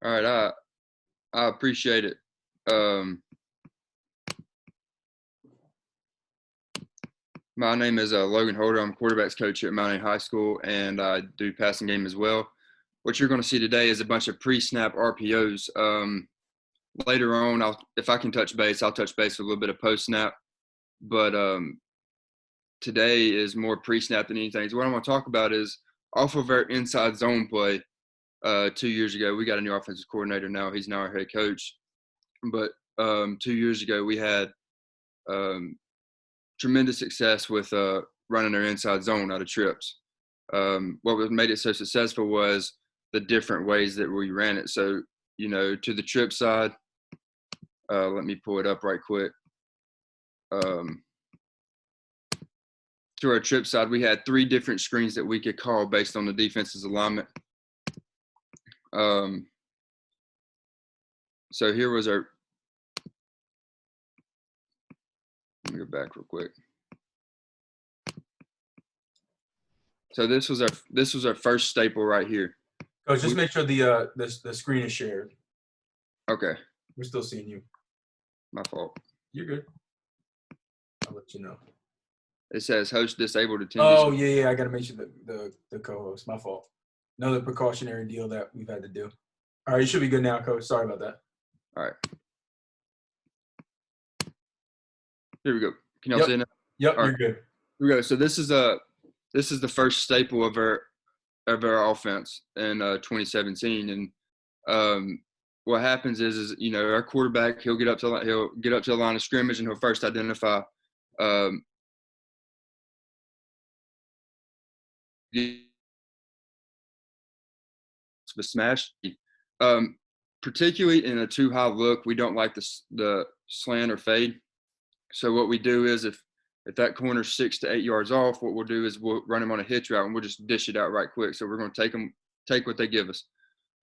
All right, I appreciate it. Um, my name is Logan Holder. I'm a quarterbacks coach at Mount Airy High School, and I do passing game as well. What you're going to see today is a bunch of pre-snap RPOs. Later on, if I can touch base, I'll touch base with a little bit of post-snap. But today is more pre-snap than anything. So what I'm going to talk about is off of our inside zone play. 2 years ago, we got a new offensive coordinator now. He's now our head coach. But 2 years ago, we had tremendous success with running our inside zone out of trips. What made it so successful was the different ways that we ran it. So, to the trip side, let me pull it up right quick. To our trip side, we had 3 different screens that we could call based on the defense's alignment. So here was our. Let me go back real quick. So this was our first staple right here. Coach, just make sure the screen is shared. Okay. We're still seeing you. My fault. You're good. I'll let you know. It says host disabled attendees. Oh yeah. I gotta make sure the co-host. My fault. Another precautionary deal that we've had to do. All right, you should be good now, Coach. Sorry about that. All right. Here we go. Can y'all see it now? Yep, All you're right. good. Here we go. So this is the first staple of our offense in 2017, and what happens is our quarterback, he'll get up to the line of scrimmage and he'll first identify the smash. Particularly in a too high look, we don't like the slant or fade. So what we do is if that corner's 6 to 8 yards off, what we'll do is we'll run him on a hitch route and we'll just dish it out right quick. So we're going to take what they give us.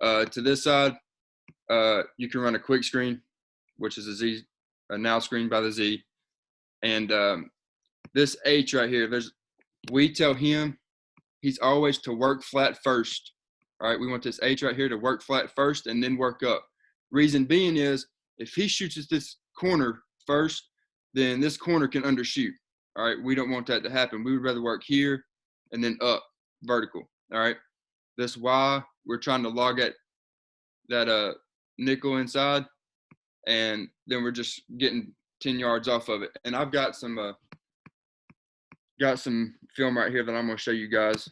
To this side, you can run a quick screen, which is a now screen by the Z. And this H right here, we tell him he's always to work flat first. All right, we want this H right here to work flat first and then work up. Reason being is if he shoots at this corner first, then this corner can undershoot. All right, we don't want that to happen. We would rather work here and then up, vertical. All right, this Y, we're trying to log at that nickel inside, and then we're just getting 10 yards off of it. And I've got some film right here that I'm going to show you guys.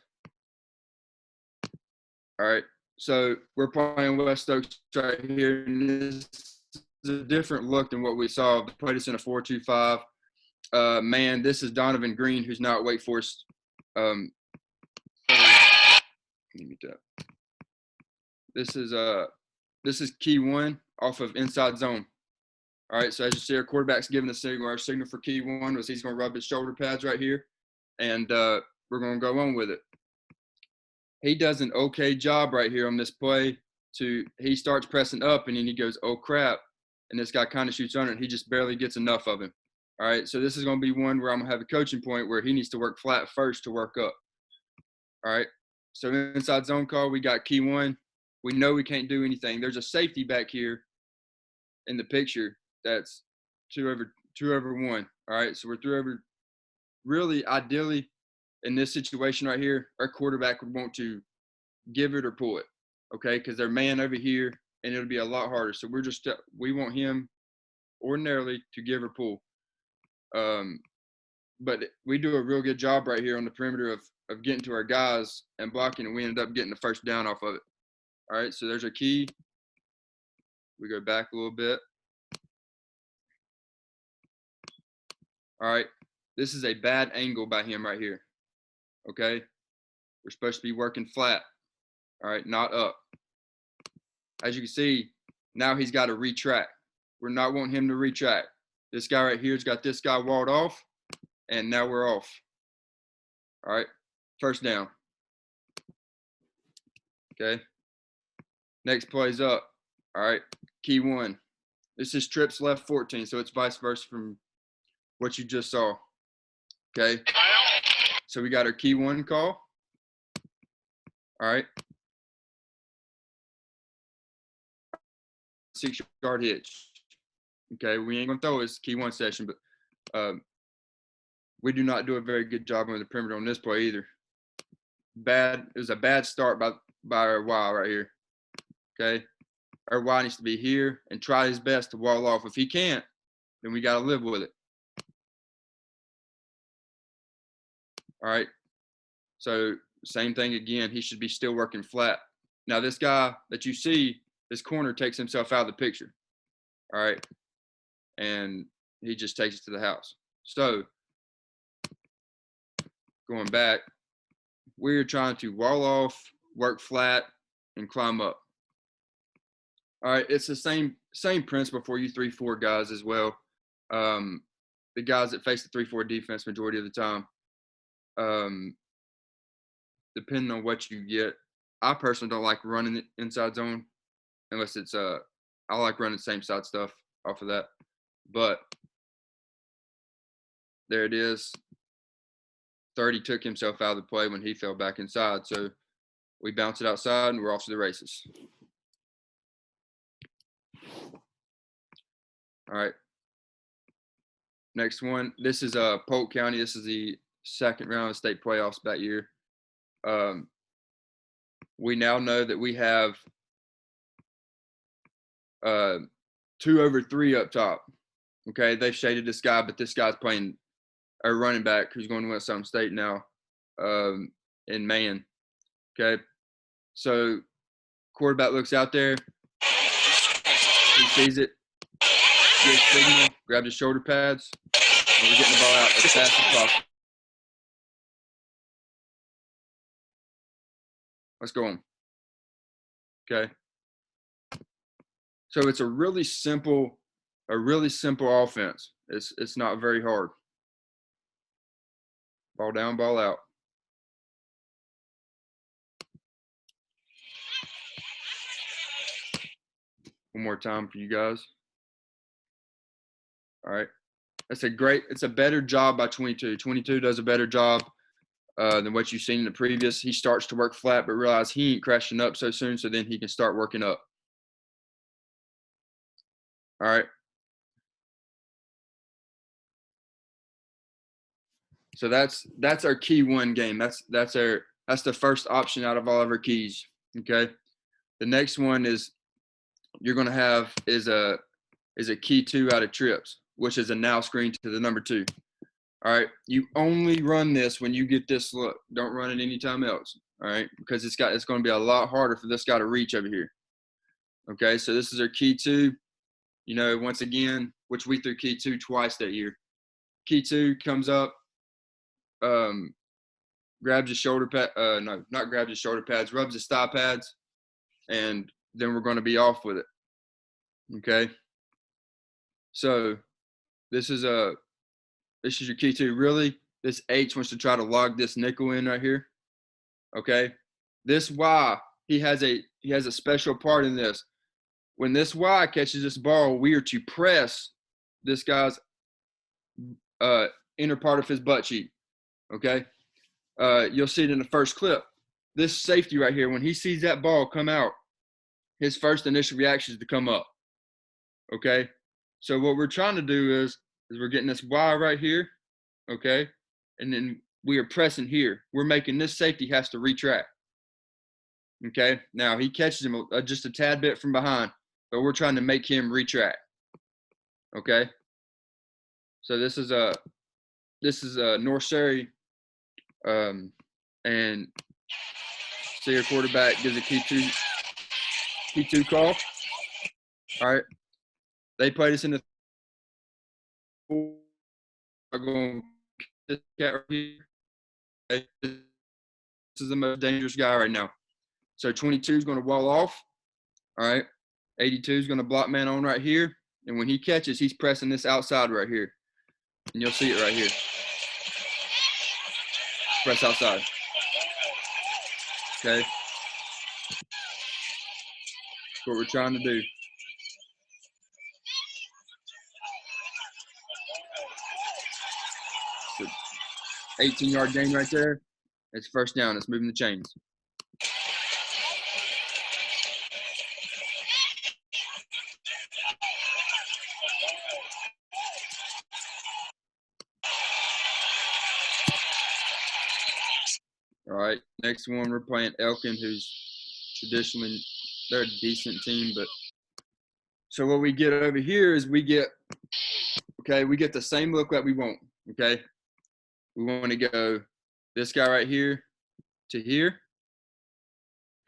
All right, so we're playing West Oaks right here, and this is a different look than what we saw. They played us in a 4-2-5. Man, this is Donovan Green, who's now at Wake Forest. Let me tap. This is key 1 off of inside zone. All right, so as you see, our quarterback's giving the signal. Our signal for key 1 was he's going to rub his shoulder pads right here, and we're going to go on with it. He does an okay job right here on this play. He starts pressing up, and then he goes, oh, crap, and this guy kind of shoots under it, and he just barely gets enough of him. All right, so this is going to be one where I'm going to have a coaching point where he needs to work flat first to work up. All right, so inside zone call, we got key 1. We know we can't do anything. There's a safety back here in the picture that's 2 over 1. All right, so we're 3 over. Really, ideally, in this situation right here, our quarterback would want to give it or pull it, okay, because they're man over here, and it'll be a lot harder. So we want him ordinarily to give or pull. But we do a real good job right here on the perimeter of getting to our guys and blocking, and we ended up getting the first down off of it. All right, so there's our key. We go back a little bit. All right, this is a bad angle by him right here, okay? We're supposed to be working flat, all right, not up. As you can see, now he's got to retract. We're not wanting him to retract. This guy right here's got this guy walled off, and now we're off. All right, first down. Okay. Next play's up. All right, key 1. This is trips left 14, so it's vice versa from what you just saw. Okay. So we got our key 1 call. All right. 6-yard hitch. Okay, we ain't gonna throw his key one session, but we do not do a very good job on the perimeter on this play either. It was a bad start by our Y right here. Okay, our Y needs to be here and try his best to wall off. If he can't, then we got to live with it. All right. So same thing again. He should be still working flat. Now this guy that you see, this corner takes himself out of the picture. All right, and he just takes it to the house. So going back, we're trying to wall off, work flat, and climb up. All right, it's the same principle for you 3-4 guys as well. The guys that face the 3-4 defense majority of the time, depending on what you get. I personally don't like running the inside zone unless it's I like running same side stuff off of that. But there it is. 30 took himself out of the play when he fell back inside. So we bounce it outside and we're off to the races. All right. Next one. This is Polk County. This is the second round of state playoffs that year. We now know that we have 2 over 3 up top. Okay, they've shaded this guy, but this guy's playing a running back who's going to West Southern State now in man. Okay, so quarterback looks out there. He sees it. Gives signal. Grabs his shoulder pads. And we're getting the ball out as fast as possible. Let's go on. Okay. So it's a really simple offense. It's not very hard. Ball down, ball out. One more time for you guys. All right. It's a better job by 22. 22 does a better job than what you've seen in the previous. He starts to work flat, but realize he ain't crashing up so soon, so then he can start working up. All right. So that's our key one game. That's the first option out of all of our keys. Okay. The next one is you're gonna have is a key 2 out of trips, which is a now screen to the number 2. All right. You only run this when you get this look. Don't run it anytime else. All right, because it's going to be a lot harder for this guy to reach over here. Okay, so this is our key 2. You know, once again, which we threw key 2 twice that year. Key 2 comes up, grabs his shoulder pad. No, not grabs his shoulder pads. Rubs his thigh pads, and then we're going to be off with it. Okay. So this is your key 2. Really, this H wants to try to log this nickel in right here. Okay, this Y, he has a special part in this. When this Y catches this ball, we are to press this guy's inner part of his butt cheek. Okay, you'll see it in the first clip. This safety right here, when he sees that ball come out, his first initial reaction is to come up. Okay, so what we're trying to do is we're getting this Y right here. Okay, and then we are pressing here. We're making this safety has to retract. Okay, now he catches him just a tad bit from behind, but we're trying to make him retract. Okay, so this is North Surrey, and see your quarterback gives a key two call. All right, they played us in the. Are going this cat right here. Okay. This is the most dangerous guy right now. So 22 is going to wall off. All right. 82 is going to block man on right here. And when he catches, he's pressing this outside right here. And you'll see it right here. Press outside. Okay. That's what we're trying to do. So 18-yard gain right there. It's first down. It's moving the chains. right, next one we're playing Elkin, who's traditionally they're a decent team, but so what we get over here is we get the same look that we want. Okay, we want to go this guy right here to here.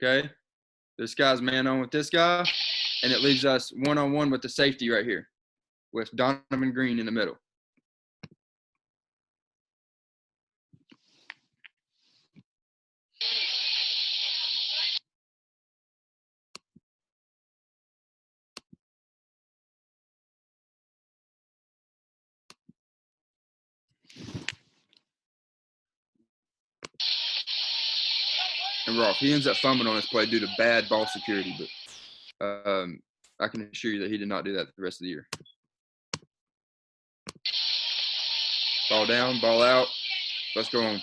Okay, this guy's man on with this guy, and it leaves us one-on-one with the safety right here with Donovan Green in the middle. And Rolf, he ends up fumbling on this play due to bad ball security, but I can assure you that he did not do that the rest of the year. Ball down, ball out. Let's go on.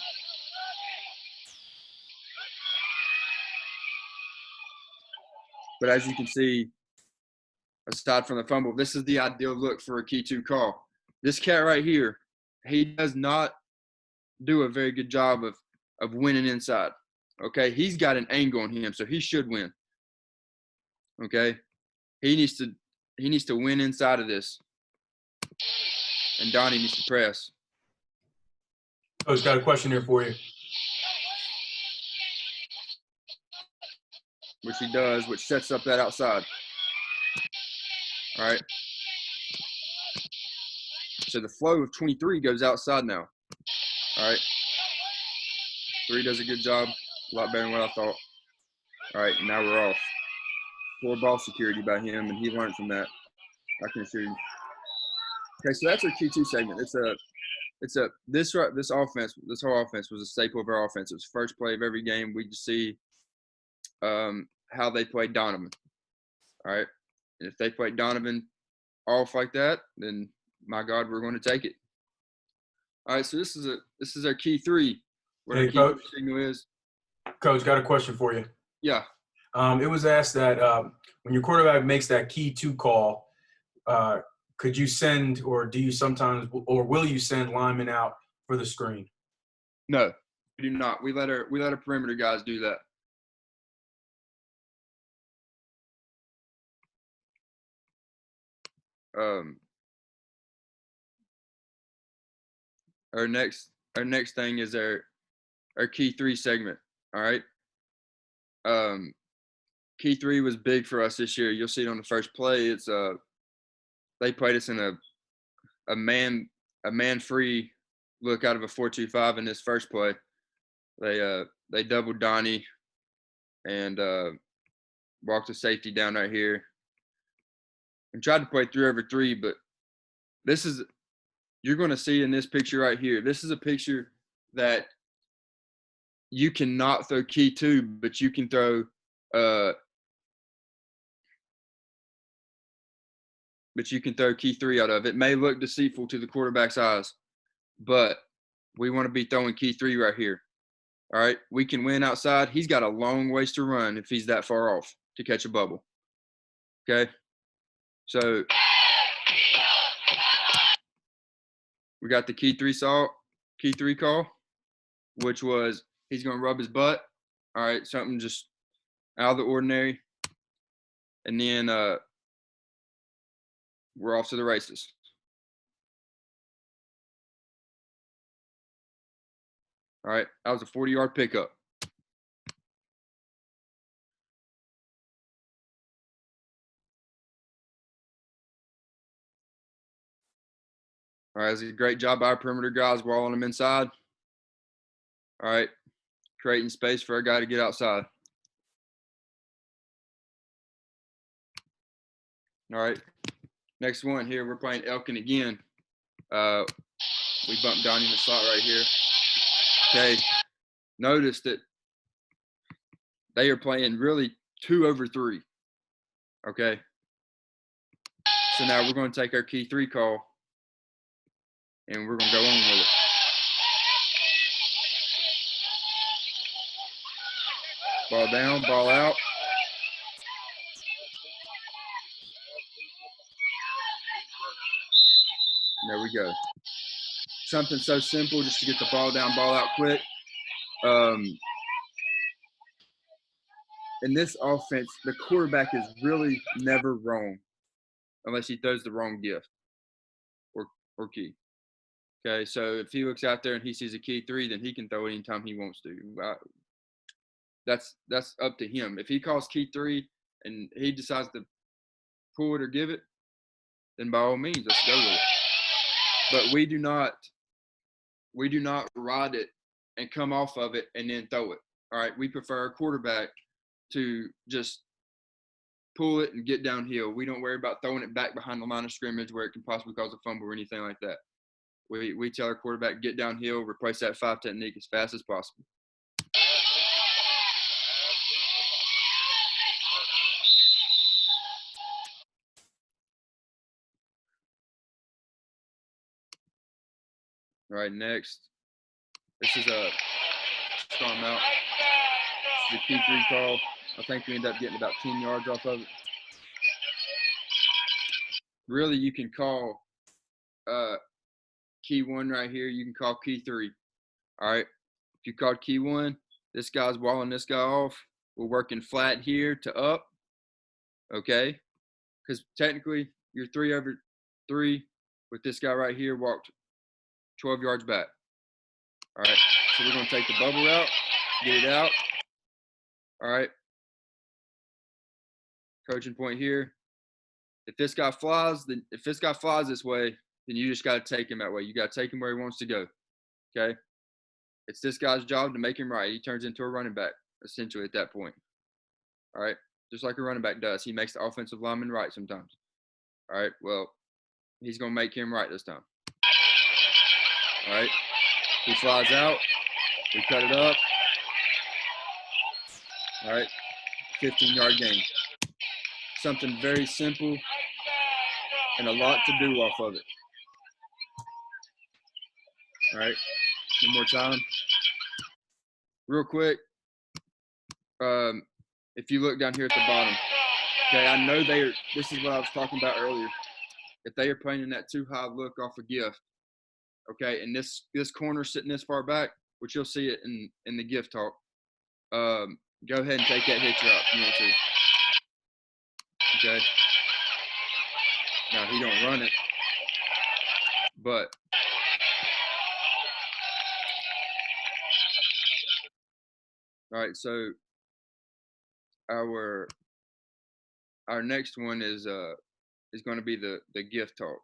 But as you can see, aside from the fumble, this is the ideal look for a key 2 call. This cat right here, he does not do a very good job of winning inside. Okay, he's got an angle on him, so he should win. Okay, he needs to win inside of this, and Donnie needs to press. Coach, got a question here for you. Which he does, which sets up that outside. All right. So the flow of 23 goes outside now. All right. 3 does a good job. A lot better than what I thought. All right, now we're off. Poor ball security by him, and he learned from that. I can assure you. Okay, so that's our Q2 segment. This whole offense was a staple of our offense. It was first play of every game. We just see how they played Donovan. All right, and if they played Donovan off like that, then my God, we're going to take it. All right, so this is our key 3. What Hey, our key Coach. signal is. Coach, got a question for you. Yeah. It was asked that when your quarterback makes that key 2 call, could you send, or do you sometimes, or will you send linemen out for the screen? No, we do not. We let our perimeter guys do that. Our next thing is our key 3 segment. All right. Key 3 was big for us this year. You'll see it on the first play. It's they played us in a man free look out of a 4-2-5 in this first play. They doubled Donnie and walked the safety down right here and tried to play 3 over 3, but you're going to see in this picture right here. This is a picture that you cannot throw key 2, but you can throw key 3 out of. It may look deceitful to the quarterback's eyes, but we want to be throwing key 3 right here. All right, we can win outside. He's got a long ways to run if he's that far off to catch a bubble. Okay, so we got the key 3 call, which was he's going to rub his butt. All right, something just out of the ordinary, and then we're off to the races. All right, that was a 40-yard pickup. All right, that's a great job by our perimeter guys walling them inside. All right, creating space for our guy to get outside. All right, next one here, we're playing Elkin again. We bumped Donnie in the slot right here. Okay, notice that they are playing really 2 over 3. Okay, so now we're going to take our key 3 call, and we're going to go on with it. Ball down, ball out. There we go. Something so simple just to get the ball down, ball out quick. in this offense, the quarterback is really never wrong unless he throws the wrong gift or key. Okay, so if he looks out there and he sees a key 3, then he can throw it anytime he wants to. That's up to him. If he calls key 3 and he decides to pull it or give it, then by all means, let's go with it. But we do not ride it and come off of it and then throw it. All right, we prefer our quarterback to just pull it and get downhill. We don't worry about throwing it back behind the line of scrimmage where it can possibly cause a fumble or anything like that. We tell our quarterback, get downhill, replace that 5 technique as fast as possible. All right, next. This is a storm out. This is a key 3 call. I think we end up getting about 10 yards off of it. Really, you can call key 1 right here. You can call key 3. All right. If you called key 1, this guy's walling this guy off. We're working flat here to up. Okay. Because technically, you're 3/3 with this guy right here walked 12 yards back. All right. So we're going to take the bubble route, get it out. All right. Coaching point here. If this guy flies this way, then you just got to take him that way. You got to take him where he wants to go. Okay. It's this guy's job to make him right. He turns into a running back, essentially, at that point. All right. Just like a running back does. He makes the offensive lineman right sometimes. All right. Well, he's going to make him right this time. All right. He flies out. We cut it up. All right. 15-yard gain. Something very simple and a lot to do off of it. All right. One more time. Real quick. If you look down here at the bottom, okay, I know this is what I was talking about earlier. If they are playing in that too high look off a gift, okay, and this corner sitting this far back, which you'll see it in the gift talk, go ahead and take that hitch route if you want to. Okay. Now he don't run it, but all right, so our next one is going to be the gift talk.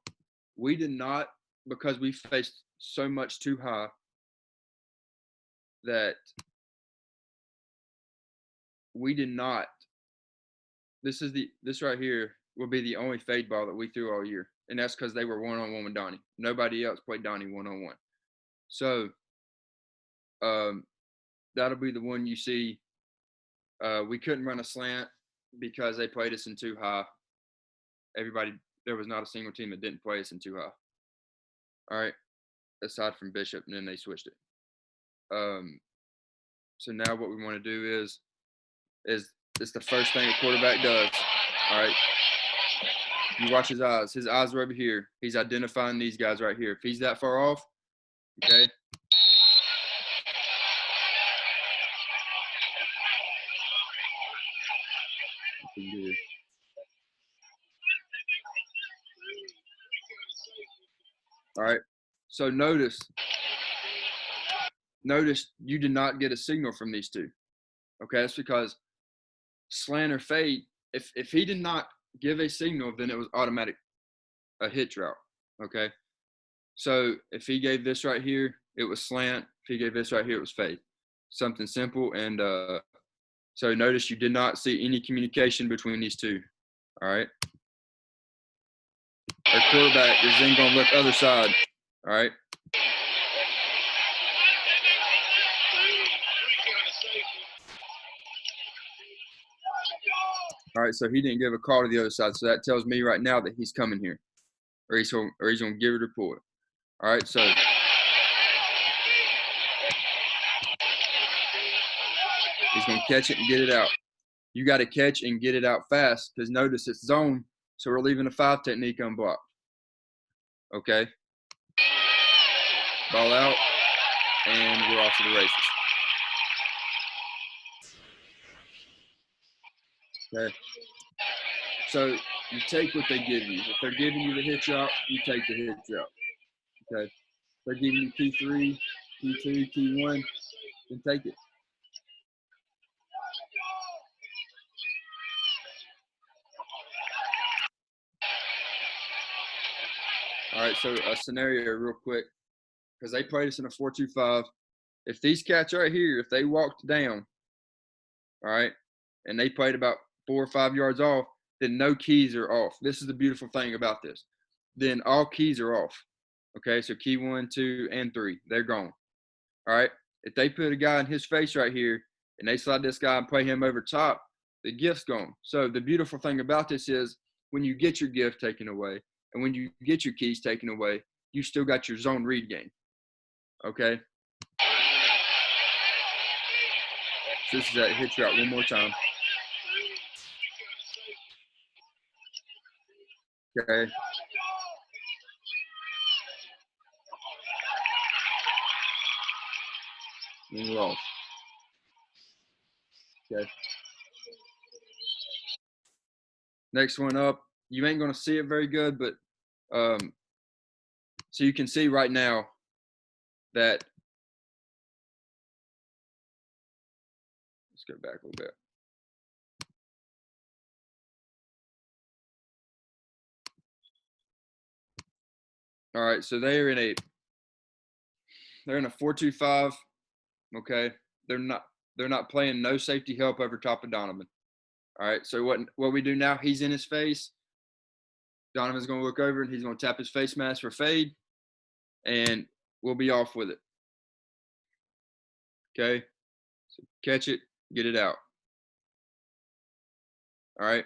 We did not, because we faced so much too high that we did not. This right here will be the only fade ball that we threw all year, and that's because they were one-on-one with Donnie. Nobody else played Donnie one-on-one. So that'll be the one you see. We couldn't run a slant because they played us in too high. There was not a single team that didn't play us in too high. All right, aside from Bishop, and then they switched it. So now what we want to do is it's the first thing a quarterback does. All right, you watch his eyes. His eyes are over here. He's identifying these guys right here. If he's that far off, okay. All right. So notice you did not get a signal from these two. Okay, that's because slant or fade, if he did not give a signal, then it was automatic a hitch route. Okay. So if he gave this right here, it was slant. If he gave this right here, it was fade. Something simple. And so notice you did not see any communication between these two. All right. Our quarterback is then going to look other side. All right. All right, so he didn't give a call to the other side. So that tells me right now that he's coming here. Or he's going to give it or pull it. All right, so he's going to catch it and get it out. You got to catch and get it out fast because notice it's zone, so we're leaving a 5 technique unblocked. Okay. Ball out, and we're off to the races. Okay. So you take what they give you. If they're giving you the hitch route, you take the hitch route. Okay. If they're giving you key 3, key 2, key 1, then take it. All right, so a scenario real quick, because they played us in a 4-2-5. If these cats right here, if they walked down, all right, and they played about 4 or 5 yards off, then no keys are off. This is the beautiful thing about this. Then all keys are off. Okay, so key 1, 2, and 3, they're gone. All right, if they put a guy in his face right here and they slide this guy and play him over top, the gift's gone. So the beautiful thing about this is when you get your gift taken away and when you get your keys taken away, you still got your zone read game. Okay. So this is that hitch route one more time. Okay. And you're off. Okay. Next one up. You ain't going to see it very good, but so you can see right now that, let's go back a little bit. All right, so they're in a 4-2-5. Okay, they're not playing no safety help over top of Donovan. All right, so what we do now? He's in his face. Donovan's going to look over and he's going to tap his face mask for fade, and we'll be off with it. Okay, so catch it, get it out. All right.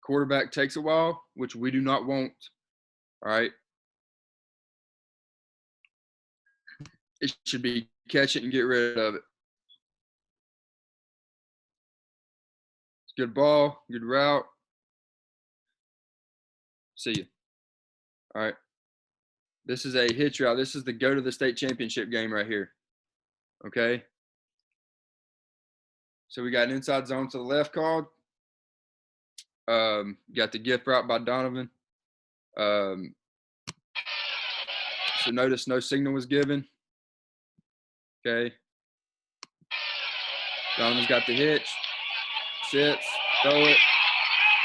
Quarterback takes a while, which we do not want. All right. It should be catch it and get rid of it. It's good ball, good route. See you. All right. This is a hitch route. This is the go to the state championship game right here. Okay. So we got an inside zone to the left called. Got the gift route by Donovan. So notice no signal was given. Okay. Donovan's got the hitch. Sits. Throw it.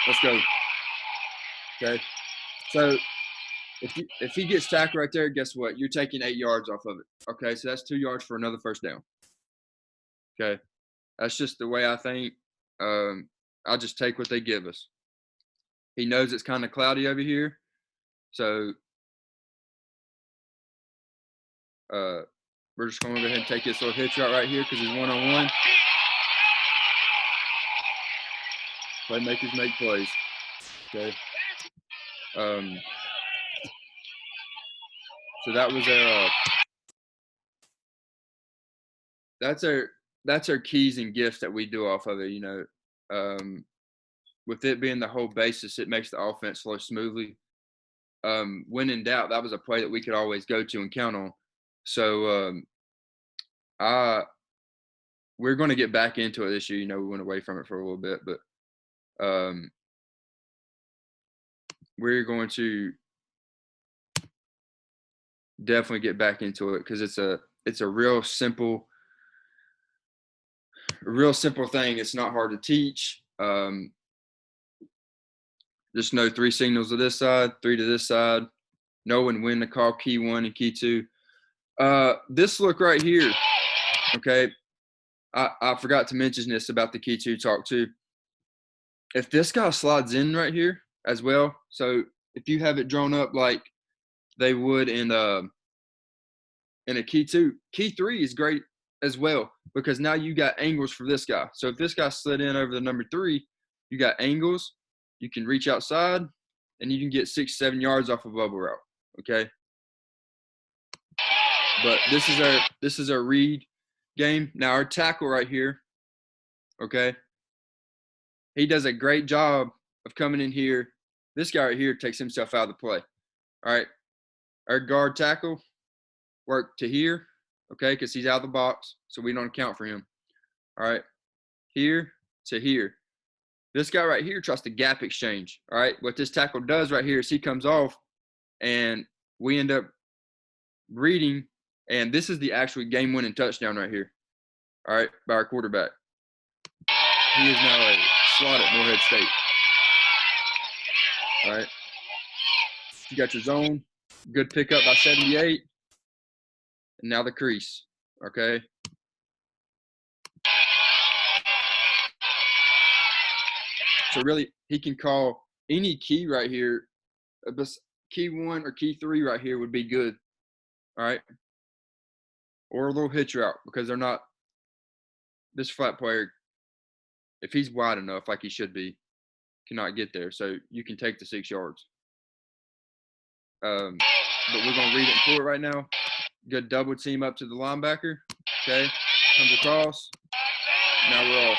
Let's go. Okay. So if he gets tackled right there, guess what? You're taking 8 yards off of it. Okay. So that's 2 yards for another first down. Okay. That's just the way I think. I'll just take what they give us. He knows it's kind of cloudy over here. So we're just going to go ahead and take this little hitch route right here because he's one-on-one. Playmakers make plays. Okay. So that was that's our keys and gifts that we do off of it. You know, with it being the whole basis, it makes the offense flow smoothly. When in doubt, that was a play that we could always go to and count on. So we're going to get back into it this year. You know, we went away from it for a little bit, but we're going to definitely get back into it because it's a real simple thing. It's not hard to teach. Just know 3 signals to this side, 3 to this side. Know when to call key 1 and key 2. This look right here, okay, I forgot to mention this about the key 2 talk too. If this guy slides in right here as well, so if you have it drawn up like they would in a key 2, key 3 is great as well because now you got angles for this guy. So if this guy slid in over the number 3, you got angles. You can reach outside, and you can get 6-7 yards off a bubble route. Okay. But this is our read game. Now our tackle right here. Okay. He does a great job of coming in here. This guy right here takes himself out of the play. All right. Our guard tackle work to here. okay, because he's out of the box, so we don't account for him. All right, here to here. This guy right here tries to gap exchange. All right, what this tackle does right here is he comes off, and we end up reading, and this is the actual game-winning touchdown right here. All right, by our quarterback. He is now a slot at Morehead State. All right, you got your zone. Good pickup by 78. And now the crease. Okay. So really, he can call any key right here. Key 1 or key 3 right here would be good. All right. Or a little hitch route, because they're not – this flat player, if he's wide enough like he should be, cannot get there. So you can take the 6 yards. But we're going to read it and pull it right now. Good double team up to the linebacker. Okay. Comes across. Now we're off.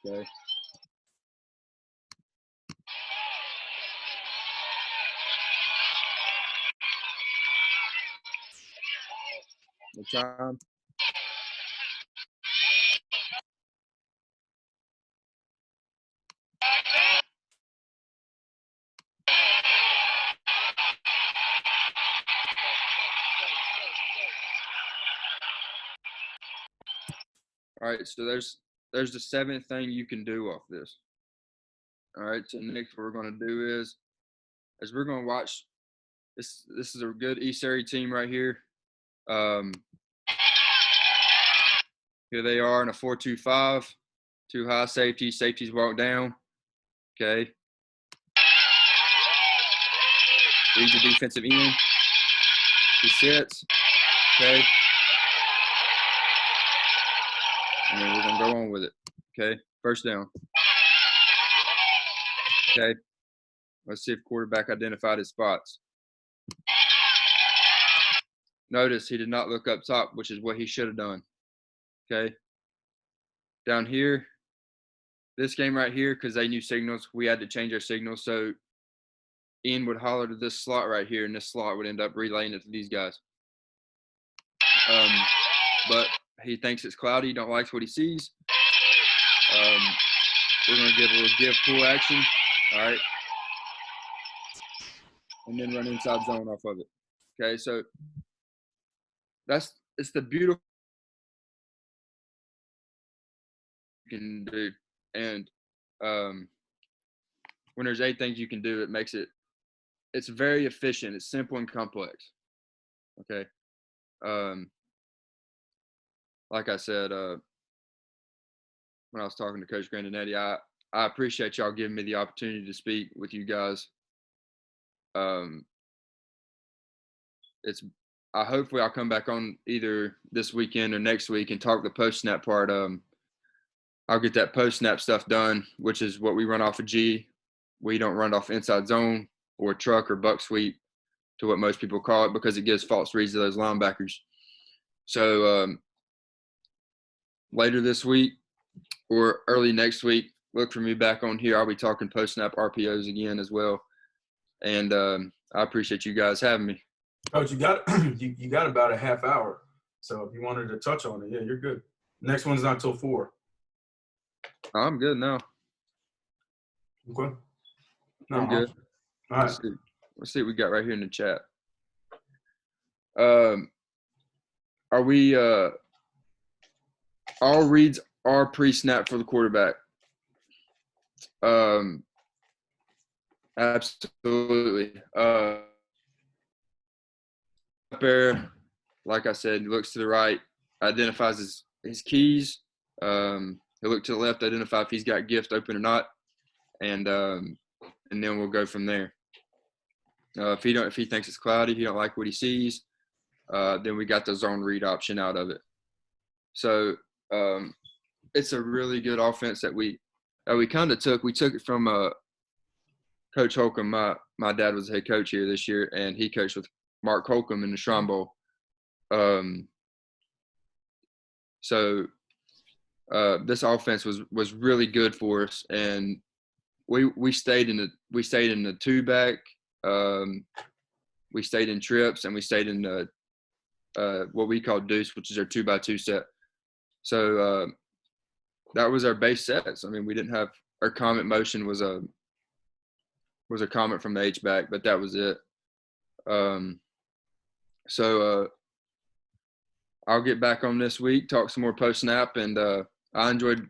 Okay. No time. All right, so there's the 7th thing you can do off this. All right, so next what we're going to do is we're going to watch this. This is a good East Airy team right here. Here they are in a 4-2-5, 2 high safeties. Safeties walk down. Okay. Read the defensive end. He sits. Okay. And then we're going to go on with it. Okay. First down. Okay. Let's see if quarterback identified his spots. Notice he did not look up top, which is what he should have done. Okay. Down here, this game right here, because they knew signals, we had to change our signals. So Ian would holler to this slot right here, and this slot would end up relaying it to these guys. But he thinks it's cloudy, don't like what he sees. We're going to give a little give-pull action. All right. And then run inside zone off of it. Okay, so it's the beautiful you can do. And when there's 8 things you can do, it makes it's very efficient. It's simple and complex. Okay. Like I said, when I was talking to Coach Grandinetti, I appreciate y'all giving me the opportunity to speak with you guys. Hopefully I'll come back on either this weekend or next week and talk the post snap part. I'll get that post snap stuff done, which is what we run off of G. We don't run off inside zone or truck or buck sweep to what most people call it, because it gives false reads to those linebackers. So later this week or early next week, look for me back on here. I'll be talking post snap RPOs again as well. And I appreciate you guys having me. Coach, you got you got about a half hour. So if you wanted to touch on it, yeah, you're good. Next one's not till 4. I'm good now. Okay. No, I'm good. All right. Let's see what we got right here in the chat. Are we all reads are pre-snap for the quarterback? Absolutely. Up there, like I said, he looks to the right, identifies his keys. He'll look to the left, identify if he's got gift open or not, and then we'll go from there. If he thinks it's cloudy, he don't like what he sees, then we got the zone read option out of it. So it's a really good offense that we kind of took. We took it from Coach Holcomb. My dad was the head coach here this year, and he coached with Mark Holcomb in the Shrine Bowl. So this offense was really good for us, and we stayed in the two back. We stayed in trips, and we stayed in the what we call deuce, which is our 2x2 set. So that was our base sets. I mean, we didn't have our comet motion was a comet from the H back, but that was it. So I'll get back on this week, talk some more post snap, and I enjoyed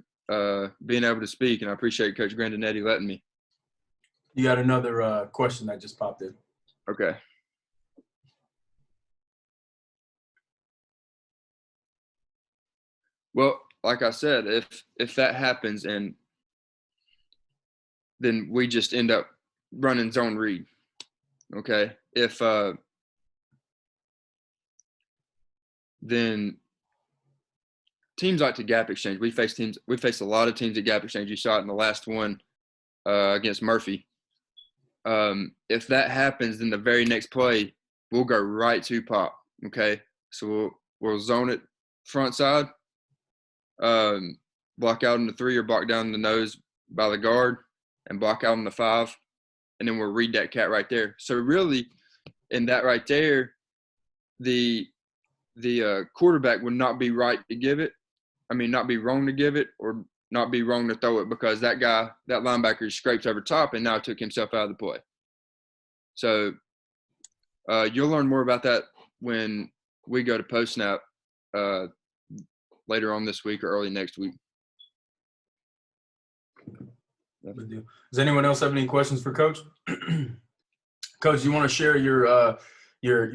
being able to speak, and I appreciate Coach Grandinetti letting me. You got another question that just popped in. Okay. Well, like I said, if that happens, and then we just end up running zone read. Okay. If then teams like to gap exchange. We face a lot of teams at gap exchange. You saw it in the last one against Murphy. If that happens, then the very next play, we'll go right to pop. Okay. So we'll zone it front side, block out in the 3 or block down the nose by the guard, and block out in the 5, and then we'll read that cat right there. So really, in that right there, the quarterback would not be right to give it. I mean, not be wrong to give it, or not be wrong to throw it, because that linebacker scrapes over top and now took himself out of the play. So you'll learn more about that when we go to post snap later on this week or early next week. Good deal. Does anyone else have any questions for Coach? Coach, you want to share your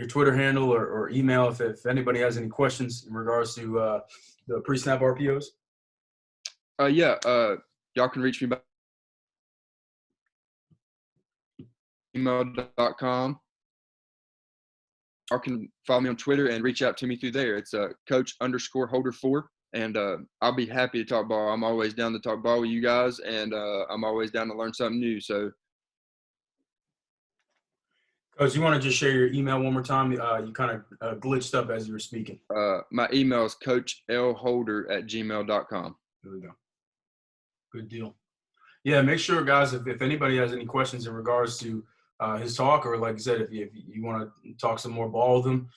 Twitter handle or email if anybody has any questions in regards to the pre-snap RPOs? Yeah. Y'all can reach me by email.com. Or can follow me on Twitter and reach out to me through there. It's Coach_Holder4. And I'll be happy to talk ball. I'm always down to talk ball with you guys, and I'm always down to learn something new. So, Coach, you want to just share your email one more time? You kind of glitched up as you were speaking. My email is coachlholder@gmail.com. There we go. Good deal. Yeah, make sure, guys, if anybody has any questions in regards to his talk, or like I said, if you want to talk some more ball with him,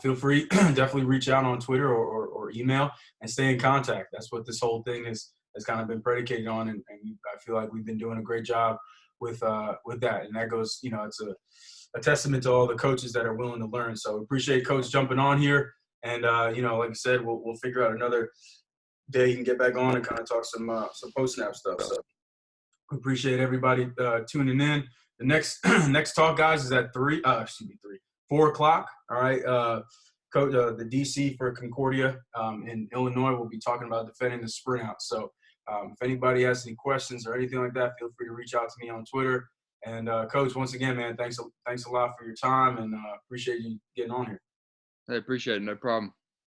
feel free. Definitely reach out on Twitter or email and stay in contact. That's what this whole thing has kind of been predicated on, and I feel like we've been doing a great job with that. And that goes, it's a testament to all the coaches that are willing to learn. So appreciate Coach jumping on here, and like I said, we'll figure out another day you can get back on and kind of talk some post snap stuff. So appreciate everybody tuning in. The next talk, guys, is at 4 o'clock. All right. Coach, the DC for Concordia in Illinois will be talking about defending the sprint out. So if anybody has any questions or anything like that, feel free to reach out to me on Twitter. And Coach, once again, man, thanks a lot for your time, and appreciate you getting on here. I appreciate it. No problem.